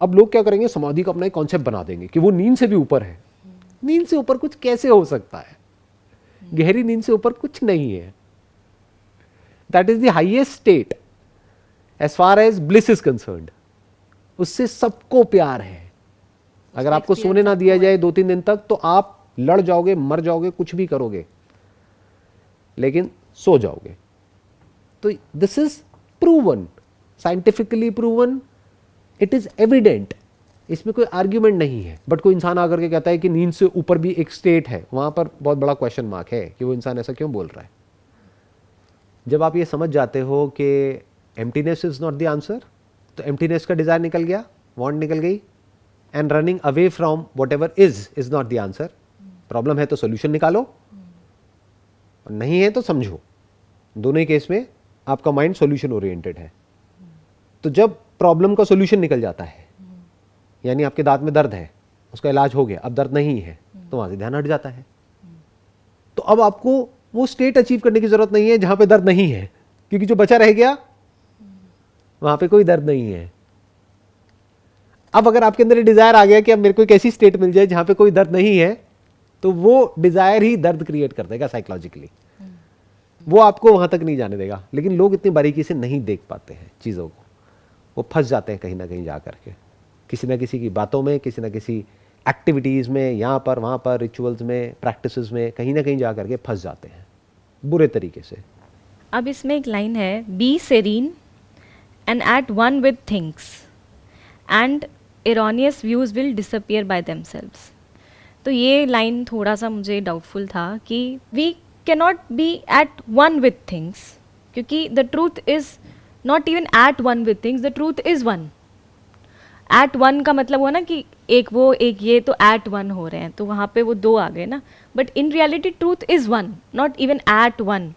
अब लोग क्या करेंगे, समाधि का अपना एक कॉन्सेप्ट बना देंगे कि वो नींद से भी ऊपर है। नींद से ऊपर कुछ कैसे हो सकता है, गहरी नींद से ऊपर कुछ नहीं है। That is the highest state as far as bliss is concerned. उससे सबको प्यार है। अगर आपको सोने ना दिया जाए 2-3 दिन तक तो आप लड़ जाओगे, मर जाओगे, कुछ भी करोगे, लेकिन सो जाओगे। तो this is proven, scientifically proven, it is evident, इसमें कोई आर्ग्यूमेंट नहीं है। बट कोई इंसान आकर के कहता है कि नींद से ऊपर भी एक स्टेट है, वहां पर बहुत बड़ा क्वेश्चन मार्क है कि वो इंसान ऐसा क्यों बोल रहा है। जब आप ये समझ जाते हो कि emptiness is not the answer, तो एम्प्टीनेस का डिजायर निकल गया, वांट निकल गई, and running away from what ever is not the answer. Problem है तो सोल्यूशन निकालो, और नहीं है तो समझो। दोनों ही केस में आपका माइंड सोल्यूशन ओरिएंटेड है। तो जब प्रॉब्लम का सोल्यूशन निकल जाता है, यानी आपके दांत में दर्द है, उसका इलाज हो गया, अब दर्द नहीं है, तो वहां से ध्यान हट जाता है। तो अब आपको वो स्टेट अचीव करने की जरूरत नहीं है जहां पे दर्द नहीं है, क्योंकि जो बचा रह गया वहां पे कोई दर्द नहीं है। अब अगर आपके अंदर डिजायर आ गया कि अब मेरे को एक ऐसी स्टेट मिल जाए जहां पे कोई दर्द नहीं है, तो वो डिजायर ही दर्द क्रिएट कर देगा साइकोलॉजिकली, वो आपको वहां तक नहीं जाने देगा। लेकिन लोग इतनी बारीकी से नहीं देख पाते हैं चीजों को, वो फंस जाते हैं कहीं ना कहीं जा करके, किसी ना किसी की बातों में, किसी ना किसी एक्टिविटीज़ में, यहाँ पर वहाँ पर, रिचुअल्स में, प्रैक्टिसेस में, कहीं ना कहीं जा करके फंस जाते हैं बुरे तरीके से। अब इसमें एक लाइन है, be serene and at one with things and erroneous views will disappear by themselves. तो ये लाइन थोड़ा सा मुझे डाउटफुल था कि we cannot be at one with things, क्योंकि the truth is not even at one with things, the truth is one. At one का मतलब हुआ ना कि एक वो एक ये, तो एट वन हो रहे हैं, तो वहाँ पे वो दो आ गए ना। But in reality truth is one, not even at one.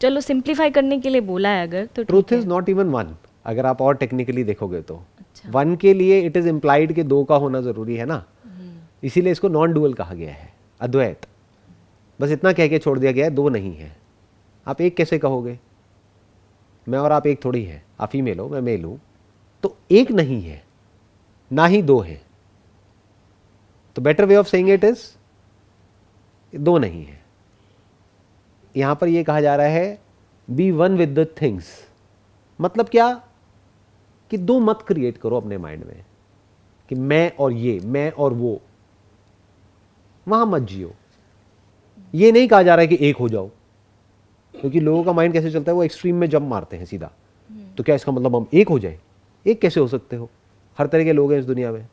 चलो सिंप्लीफाई करने के लिए बोला है अगर, तो truth is not even one. अगर आप और टेक्निकली देखोगे तो अच्छा। वन के लिए इट इज इम्प्लाइड कि दो का होना जरूरी है ना, इसीलिए इसको नॉन डुअल कहा गया है, अद्वैत। बस इतना कह के छोड़ दिया गया है, दो नहीं है। आप एक कैसे कहोगे, मैं और आप एक थोड़ी है, आप फीमेल हो मैं मेल हूं, तो एक नहीं है, ना ही दो है। तो better way of saying it is दो नहीं है। यहां पर यह कहा जा रहा है be one with the things. मतलब क्या कि दो मत क्रिएट करो अपने माइंड में कि मैं और ये, मैं और वो, वहां मत जियो। ये नहीं कहा जा रहा है कि एक हो जाओ, क्योंकि लोगों का माइंड कैसे चलता है, वो एक्सट्रीम में जंप मारते हैं सीधा। तो क्या इसका मतलब हम एक हो जाए? एक कैसे हो सकते हो? हर तरह के लोग हैं इस दुनिया में।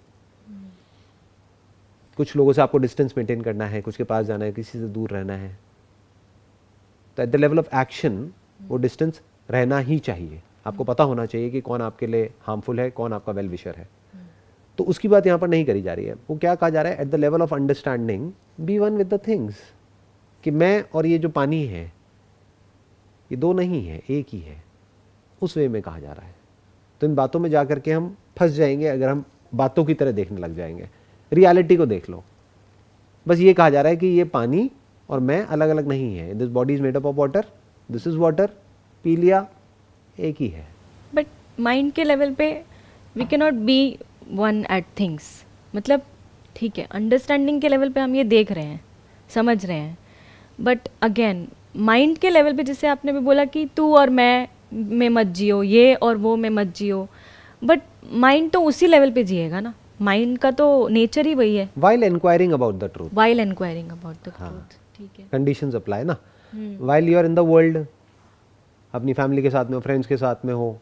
कुछ लोगों से आपको डिस्टेंस मेंटेन करना है, कुछ के पास जाना है, किसी से दूर रहना है, तो eight the level of action वो डिस्टेंस रहना ही चाहिए। आपको पता होना चाहिए कि कौन आपके लिए हार्मफुल है, कौन आपका वेल विशर है। तो उसकी बात यहाँ पर नहीं करी जा रही है। वो क्या कहा जा रहा है, at the level of understanding be one with the things, कि मैं और ये जो पानी है ये दो नहीं है, एक ही है। उस वे में कहा जा रहा है। तो इन बातों में जाकर के हम फंस जाएंगे अगर हम बातों की तरह देखने लग जाएंगे। रियलिटी को देख लो। बस ये कहा जा रहा है कि ये पानी और मैं अलग अलग नहीं है। This body is made up of water, this is water, पी लिया, एक ही है। बट माइंड के लेवल पे we can not be one at things. मतलब ठीक है, अंडरस्टैंडिंग के लेवल पे हम ये देख रहे हैं, समझ रहे हैं, बट अगेन माइंड के लेवल पे, जैसे आपने भी बोला कि तू और मैं में मत जियो, ये और वो में मत जियो, बट माइंड तो उसी लेवल पे जिएगा ना, माइंड का तो नेचर ही वही है। While inquiring about the truth, while inquiring about the हाँ। ट्रूथ, ठीक है। कंडीशंस अप्लाई ना। While you are in the world, अपनी फैमिली के साथ में हो, फ्रेंड्स के साथ में हो,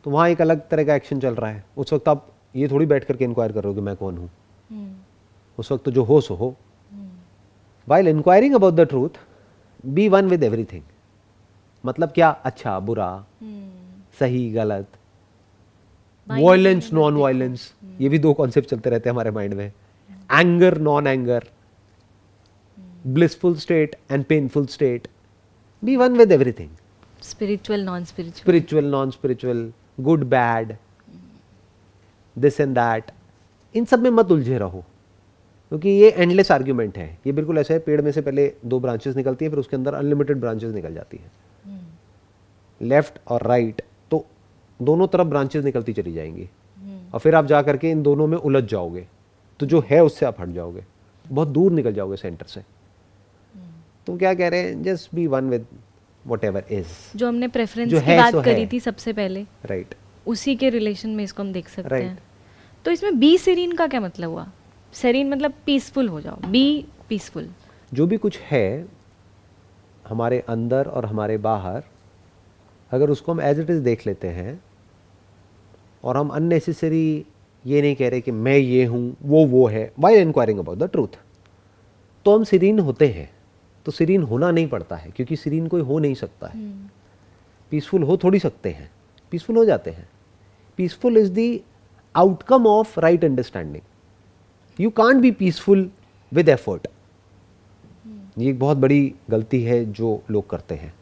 तो वहाँ एक अलग तरह का एक्शन चल रहा है। उस वक्त आप ये थोड़ी बैठ करके इंक्वायर कर रहे हो कि मैं कौन हूँ, उस वक्त तो जो हो सो हो। While inquiring about the truth, be one with everything. मतलब क्या, अच्छा बुरा, सही गलत, वायलेंस नॉन वायलेंस, ये भी दो कॉन्सेप्ट चलते रहते हैं हमारे माइंड में। Anger non anger, blissful state and painful state, be one with everything. Spiritual non spiritual, spiritual non spiritual, good bad, this and that, इन सब में मत उलझे रहो, क्योंकि ये एंडलेस आर्ग्यूमेंट है। ये बिल्कुल ऐसा है, पेड़ में से पहले 2 ब्रांचेस निकलती है, फिर उसके अंदर अनलिमिटेड ब्रांचेस निकल जाती है, लेफ्ट और राइट, तो दोनों तरफ ब्रांचेस निकलती चली जाएंगी, और फिर आप जा करके इन दोनों में उलझ जाओगे, तो जो है उससे आप हट जाओगे, बहुत दूर निकल जाओगे सेंटर से। तो क्या कह रहे हैं, just be one with whatever is. जो हमने प्रेफरेंस जो की है बात सो करी है। थी सबसे पहले, राइट, उसी के रिलेशन में इसको हम देख सकते Right. हैं। तो इसमें बी सेरीन का क्या मतलब हुआ? सेरीन मतलब पीसफुल हो जाओ, बी पीसफुल। जो भी कुछ है हमारे अंदर और हमारे बाहर, अगर उसको हम एज इट इज़ देख लेते हैं, और हम अननेसेसरी ये नहीं कह रहे कि मैं ये हूँ वो है, while inquiring about the truth, तो हम सीरीन होते हैं। तो सीरीन होना नहीं पड़ता है, क्योंकि सीरीन कोई हो नहीं सकता है। पीसफुल हो थोड़ी सकते हैं, पीसफुल हो जाते हैं। Peaceful is the outcome of right understanding. You can't be peaceful with effort. ये एक बहुत बड़ी गलती है जो लोग करते हैं,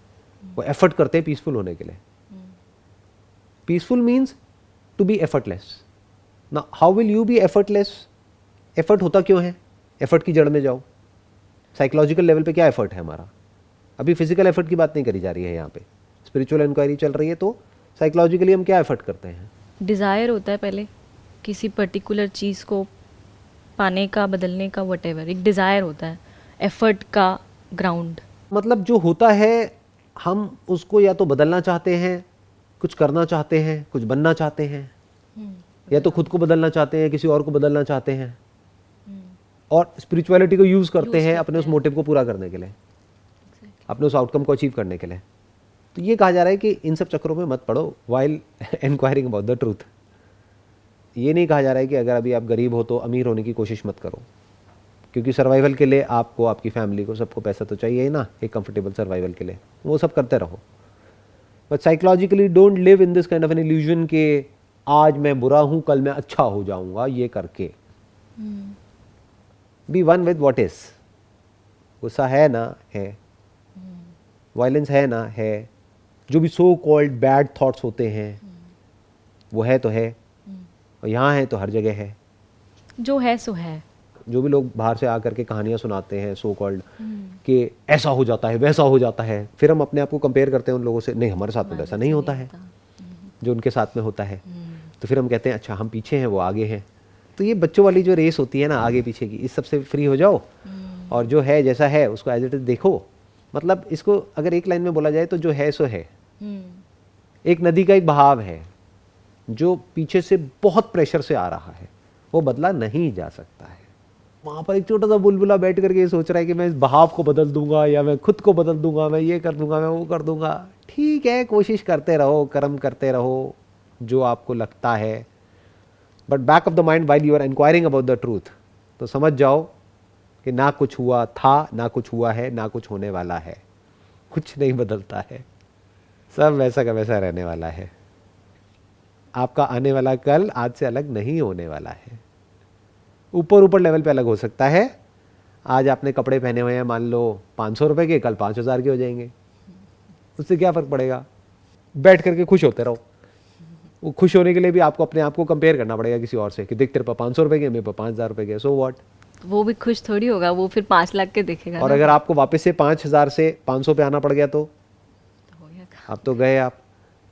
वो एफर्ट करते हैं पीसफुल होने के लिए। Peaceful means to be effortless. ना how will you be effortless? Effort होता क्यों है? एफर्ट की जड़ में जाओ, साइकोलॉजिकल लेवल पे क्या एफर्ट है हमारा। अभी फिजिकल एफर्ट की बात नहीं करी जा रही है यहाँ पे, स्पिरिचुअल इंक्वायरी चल रही है, तो साइकोलॉजिकली हम क्या एफर्ट करते हैं? डिज़ायर होता है पहले किसी पर्टिकुलर चीज़ को पाने का, बदलने का, व्हाटएवर, एक डिज़ायर होता है, एफर्ट का ग्राउंड। मतलब जो होता है, हम उसको या तो बदलना चाहते हैं, कुछ करना चाहते हैं, कुछ बनना चाहते हैं, या तो खुद को बदलना चाहते हैं, किसी और को बदलना चाहते हैं, और स्पिरिचुअलिटी को यूज़ करते हैं अपने उस मोटिव को पूरा करने के लिए, अपने उस आउटकम को अचीव करने के लिए। तो ये कहा जा रहा है कि इन सब चक्करों में मत पड़ो while inquiring about the truth. ये नहीं कहा जा रहा है कि अगर अभी आप गरीब हो तो अमीर होने की कोशिश मत करो, क्योंकि सर्वाइवल के लिए आपको, आपकी फैमिली को, सबको पैसा तो चाहिए ही ना, एक कंफर्टेबल सर्वाइवल के लिए। वो सब करते रहो, but psychologically don't live in this kind of an illusion के आज मैं बुरा हूँ कल मैं अच्छा हो जाऊंगा, ये करके। Be one with what is. गुस्सा है ना, है, वायलेंस है ना, है, जो भी सो कॉल्ड बैड थॉट्स होते हैं वो है तो है, और यहाँ है तो हर जगह है। जो है सो है। जो भी लोग बाहर से आकर के कहानियाँ सुनाते हैं सो कॉल्ड कि ऐसा हो जाता है, वैसा हो जाता है, फिर हम अपने आप को कंपेयर करते हैं उन लोगों से, नहीं हमारे साथ में वैसा नहीं होता है जो उनके साथ में होता है। तो फिर हम कहते हैं अच्छा हम पीछे हैं, वो आगे हैं। तो ये बच्चों वाली जो रेस होती है ना आगे पीछे की, इस सबसे फ्री हो जाओ, और जो है जैसा है उसको एज इट इज देखो। मतलब इसको अगर एक लाइन में बोला जाए तो जो है सो है। एक नदी का एक बहाव है जो पीछे से बहुत प्रेशर से आ रहा है, वो बदला नहीं जा सकता है। वहाँ पर एक छोटा सा बुलबुला बैठ करके ये सोच रहा है कि मैं इस बहाव को बदल दूंगा, या मैं खुद को बदल दूंगा, मैं ये कर दूंगा, मैं वो कर दूंगा। ठीक है, कोशिश करते रहो, कर्म करते रहो जो आपको लगता है, but back of the mind while you are inquiring about the truth, तो समझ जाओ कि ना कुछ हुआ था, ना कुछ हुआ है, ना कुछ होने वाला है। कुछ नहीं बदलता है, सब वैसा का वैसा रहने वाला है। आपका आने वाला कल आज से अलग नहीं होने वाला है। ऊपर ऊपर लेवल पे अलग हो सकता है। आज आपने कपड़े पहने हुए हैं मान लो 500 रुपए के, कल 5000 के हो जाएंगे, उससे क्या फ़र्क पड़ेगा? बैठ करके खुश होते रहो। वो खुश होने के लिए भी आपको अपने आप को कंपेयर करना पड़ेगा किसी और से कि देख तेरे पास 500 रुपए के, मेरे पास 5000 रुपए के, सो व्हाट। वो भी खुश थोड़ी होगा, वो फिर 5 लाख के देखेगा। और अगर आपको वापस से 5000 से 500 पे आना पड़ गया तो हो गया काम। आप तो गए आप।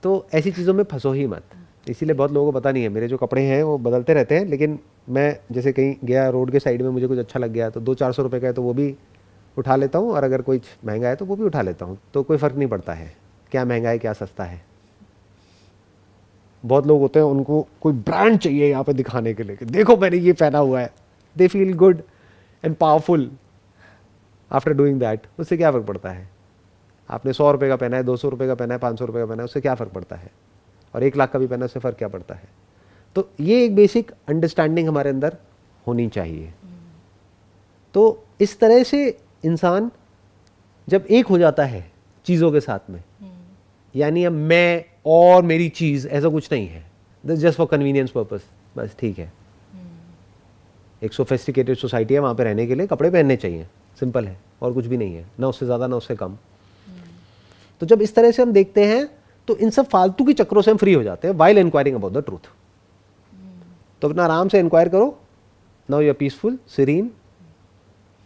तो ऐसी चीज़ों में फंसो ही मत। इसीलिए बहुत लोगों को पता नहीं है, मेरे जो कपड़े हैं वो बदलते रहते हैं, लेकिन मैं जैसे कहीं गया रोड के साइड में, मुझे कुछ अच्छा लग गया तो 200-400 रुपये का है तो वो भी उठा लेता हूँ, और अगर कुछ महंगा है तो वो भी उठा लेता हूँ। तो कोई फ़र्क नहीं पड़ता है क्या महंगा है क्या सस्ता है। बहुत लोग होते हैं उनको कोई ब्रांड चाहिए यहाँ पे दिखाने के लिए कि देखो मैंने ये पहना हुआ है, they feel good and powerful after doing that. उससे क्या फ़र्क पड़ता है, आपने 100 रुपये का पहना है, 200 रुपये का पहना है, 500 रुपये का पहना है, उससे क्या फ़र्क पड़ता है, और 1 लाख का भी पहना है, उससे फ़र्क क्या पड़ता है। तो ये एक बेसिक अंडरस्टैंडिंग हमारे अंदर होनी चाहिए। तो इस तरह से इंसान जब एक हो जाता है चीज़ों के साथ में, यानी अब मैं और मेरी चीज़ ऐसा कुछ नहीं है, this just for convenience purpose, बस ठीक है। एक सोफिस्टिकेटेड सोसाइटी है, वहाँ पे रहने के लिए कपड़े पहनने चाहिए, सिंपल है, और कुछ भी नहीं है, ना उससे ज़्यादा ना उससे कम। तो जब इस तरह से हम देखते हैं तो इन सब फालतू के चक्रों से हम फ्री हो जाते हैं while inquiring about the truth. तो अपना आराम से इंक्वायर करो, now you are peaceful, serene.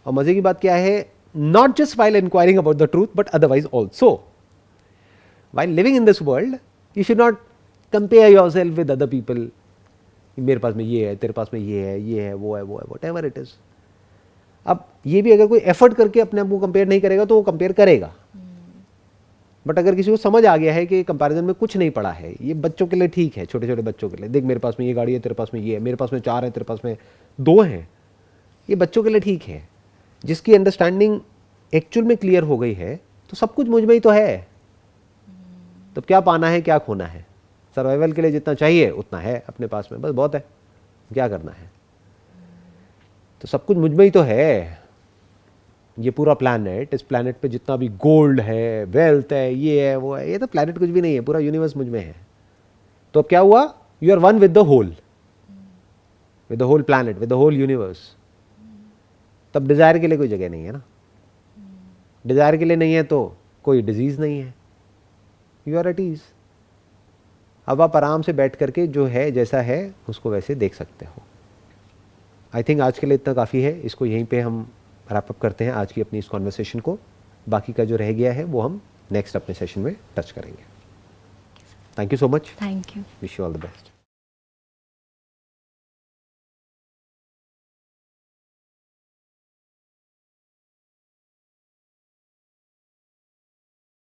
और मजे की बात क्या है, not just while inquiring about the truth but otherwise also while living in this world you should not compare yourself with other people. मेरे पास में ये है, तेरे पास में ये है, वो है, व्हाटएवर इट इज। अब ये भी अगर कोई एफर्ट करके अपने आप को कंपेयर नहीं करेगा तो वो कंपेयर करेगा, बट अगर किसी को समझ आ गया है कि कंपैरिजन में कुछ नहीं पड़ा है, ये बच्चों के लिए ठीक है, छोटे छोटे बच्चों के लिए, देख मेरे पास में ये गाड़ी है, तेरे पास में ये है, मेरे पास में 4 है, तेरे पास में 2 हैं, ये बच्चों के लिए ठीक है। जिसकी अंडरस्टैंडिंग एक्चुअल में क्लियर हो गई है तो सब कुछ मुझ में ही तो है, तो क्या पाना है क्या खोना है, सर्वाइवल के लिए जितना चाहिए उतना है अपने पास में, बस बहुत है, क्या करना है। तो सब कुछ मुझ में ही तो है, ये पूरा प्लैनेट, इस प्लैनेट पे जितना भी गोल्ड है, वेल्थ है, ये है, वो है, ये तो प्लैनेट कुछ भी नहीं है, पूरा यूनिवर्स मुझ में है। तो अब क्या हुआ, you are one with the whole, with the whole planet, with the whole universe. तब डिजायर के लिए कोई जगह नहीं है ना, डिजायर के लिए नहीं है तो कोई डिजीज नहीं है, यू आर एट ईज। अब आप आराम से बैठ करके जो है जैसा है उसको वैसे देख सकते हो। आई थिंक आज के लिए इतना काफ़ी है, इसको यहीं पे हम रैप अप करते हैं आज की अपनी इस कॉन्वर्सेशन को। बाकी का जो रह गया है वो हम नेक्स्ट अपने सेशन में टच करेंगे। Thank you so much, thank you. Wish you all the best.